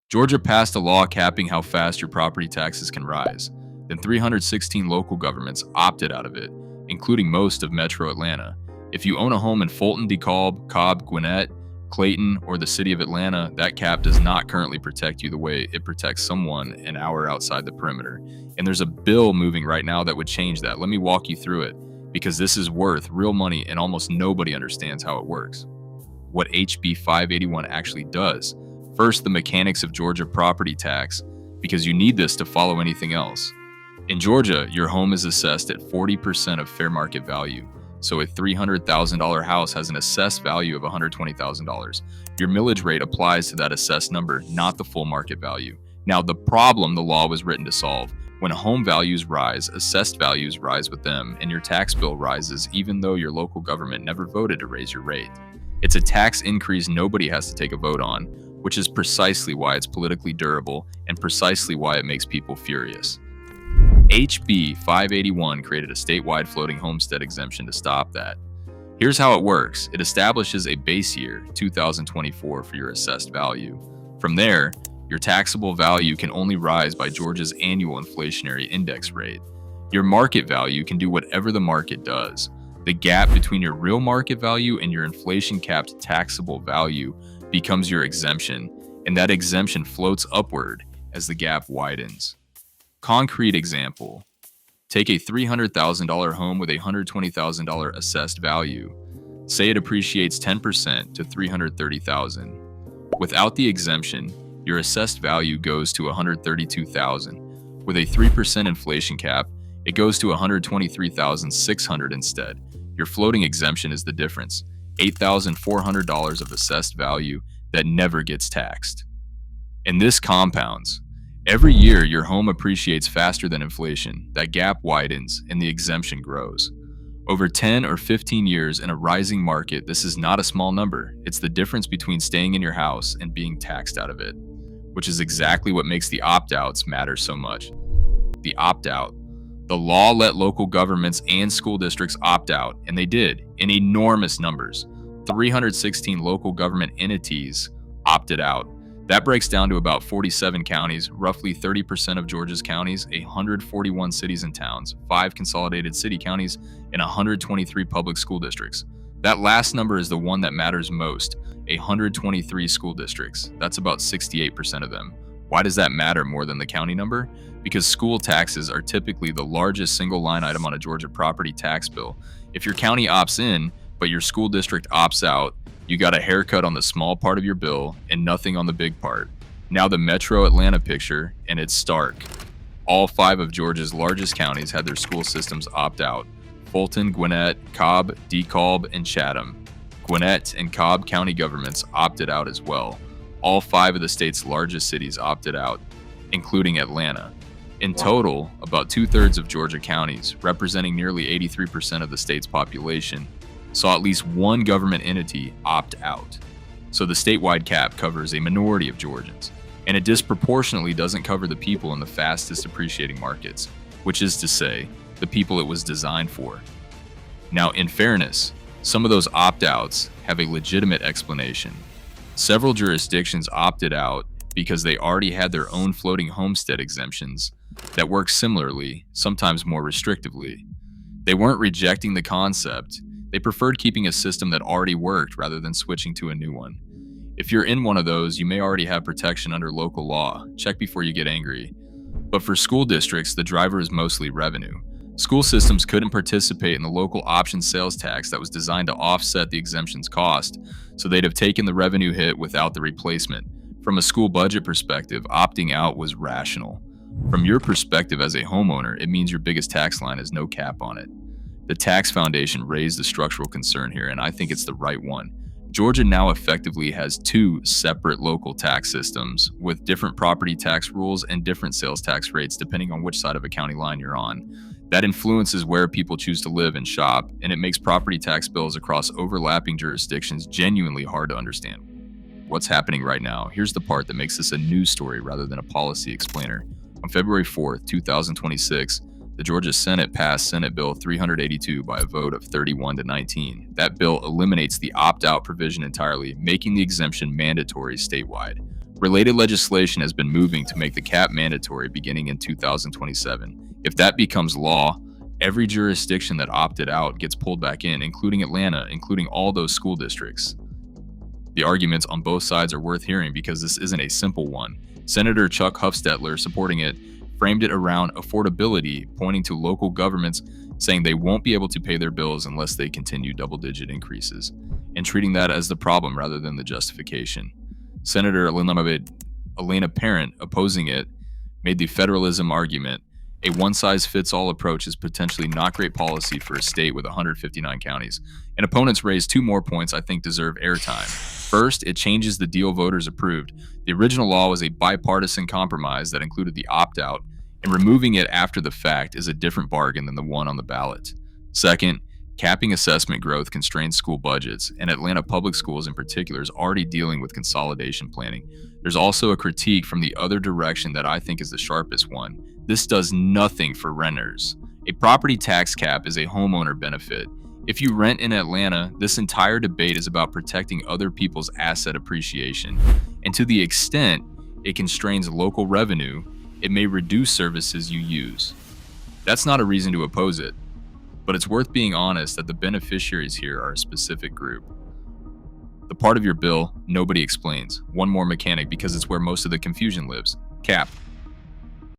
Georgia passed a law capping how fast your property taxes can rise. Then 316 local governments opted out of it, including most of Metro Atlanta. If you own a home in Fulton, DeKalb, Cobb, Gwinnett, Clayton, or the city of Atlanta, that cap does not currently protect you the way it protects someone an hour outside the perimeter. And there's a bill moving right now that would change that. Let me walk you through it, because this is worth real money and almost nobody understands how it works. What HB 581 actually does. First, the mechanics of Georgia property tax, because you need this to follow anything else. In Georgia, your home is assessed at 40% of fair market value. So a $300,000 house has an assessed value of $120,000. Your millage rate applies to that assessed number, not the full market value. Now, the problem the law was written to solve: when home values rise, assessed values rise with them, and your tax bill rises even though your local government never voted to raise your rate. It's a tax increase nobody has to take a vote on, which is precisely why it's politically durable and precisely why it makes people furious. HB 581 created a statewide floating homestead exemption to stop that. Here's how it works. It establishes a base year, 2024, for your assessed value. From there, your taxable value can only rise by Georgia's annual inflationary index rate. Your market value can do whatever the market does. The gap between your real market value and your inflation-capped taxable value becomes your exemption, and that exemption floats upward as the gap widens. Concrete example: take a $300,000 home with a $120,000 assessed value. Say it appreciates 10% to $330,000. Without the exemption, your assessed value goes to $132,000. With a 3% inflation cap, it goes to $123,600 instead. Your floating exemption is the difference, $8,400 of assessed value that never gets taxed. And this compounds. Every year, your home appreciates faster than inflation, that gap widens, and the exemption grows. Over 10 or 15 years in a rising market, this is not a small number. It's the difference between staying in your house and being taxed out of it, which is exactly what makes the opt-outs matter so much. The opt-out. The law let local governments and school districts opt out, and they did, in enormous numbers. 316 local government entities opted out. That breaks down to about 47 counties, roughly 30% of Georgia's counties, 141 cities and towns, 5 consolidated city counties, and 123 public school districts. That last number is the one that matters most, 123 school districts. That's about 68% of them. Why does that matter more than the county number? Because school taxes are typically the largest single line item on a Georgia property tax bill. If your county opts in, but your school district opts out, you got a haircut on the small part of your bill and nothing on the big part. Now the Metro Atlanta picture, and it's stark. All 5 of Georgia's largest counties had their school systems opt out: Fulton, Gwinnett, Cobb, DeKalb, and Chatham. Gwinnett and Cobb county governments opted out as well. All 5 of the state's largest cities opted out, including Atlanta. In total, about 2/3 of Georgia counties, representing nearly 83% of the state's population, saw at least one government entity opt out. So the statewide cap covers a minority of Georgians, and it disproportionately doesn't cover the people in the fastest appreciating markets, which is to say, the people it was designed for. Now, in fairness, some of those opt-outs have a legitimate explanation. Several jurisdictions opted out because they already had their own floating homestead exemptions that work similarly, sometimes more restrictively. They weren't rejecting the concept. They preferred keeping a system that already worked rather than switching to a new one. If you're in one of those, you may already have protection under local law. Check before you get angry. But for school districts, the driver is mostly revenue. School systems couldn't participate in the local option sales tax that was designed to offset the exemption's cost, so they'd have taken the revenue hit without the replacement. From a school budget perspective, opting out was rational. From your perspective as a homeowner, it means your biggest tax line has no cap on it. The tax foundation raised the structural concern here, and I think it's the right one. Georgia now effectively has 2 separate local tax systems with different property tax rules and different sales tax rates depending on which side of a county line you're on. That influences where people choose to live and shop, and it makes property tax bills across overlapping jurisdictions genuinely hard to understand. What's happening right now? Here's the part that makes this a news story rather than a policy explainer. On February 4th, 2026, the Georgia Senate passed Senate Bill 382 by a vote of 31 to 19. That bill eliminates the opt-out provision entirely, making the exemption mandatory statewide. Related legislation has been moving to make the cap mandatory beginning in 2027. If that becomes law, every jurisdiction that opted out gets pulled back in, including Atlanta, including all those school districts. The arguments on both sides are worth hearing because this isn't a simple one. Senator Chuck Hufstetler, supporting it, framed it around affordability, pointing to local governments saying they won't be able to pay their bills unless they continue double-digit increases, and treating that as the problem rather than the justification. Senator Elena Parent, opposing it, made the federalism argument. A one-size-fits-all approach is potentially not great policy for a state with 159 counties. And opponents raised two more points I think deserve airtime. First, it changes the deal voters approved. The original law was a bipartisan compromise that included the opt-out, and removing it after the fact is a different bargain than the one on the ballot. Second, capping assessment growth constrains school budgets, and Atlanta Public Schools in particular is already dealing with consolidation planning. There's also a critique from the other direction that I think is the sharpest one. This does nothing for renters. A property tax cap is a homeowner benefit. If you rent in Atlanta, this entire debate is about protecting other people's asset appreciation. And to the extent it constrains local revenue, it may reduce services you use. That's not a reason to oppose it, but it's worth being honest that the beneficiaries here are a specific group. The part of your bill nobody explains. One more mechanic because it's where most of the confusion lives. Cap.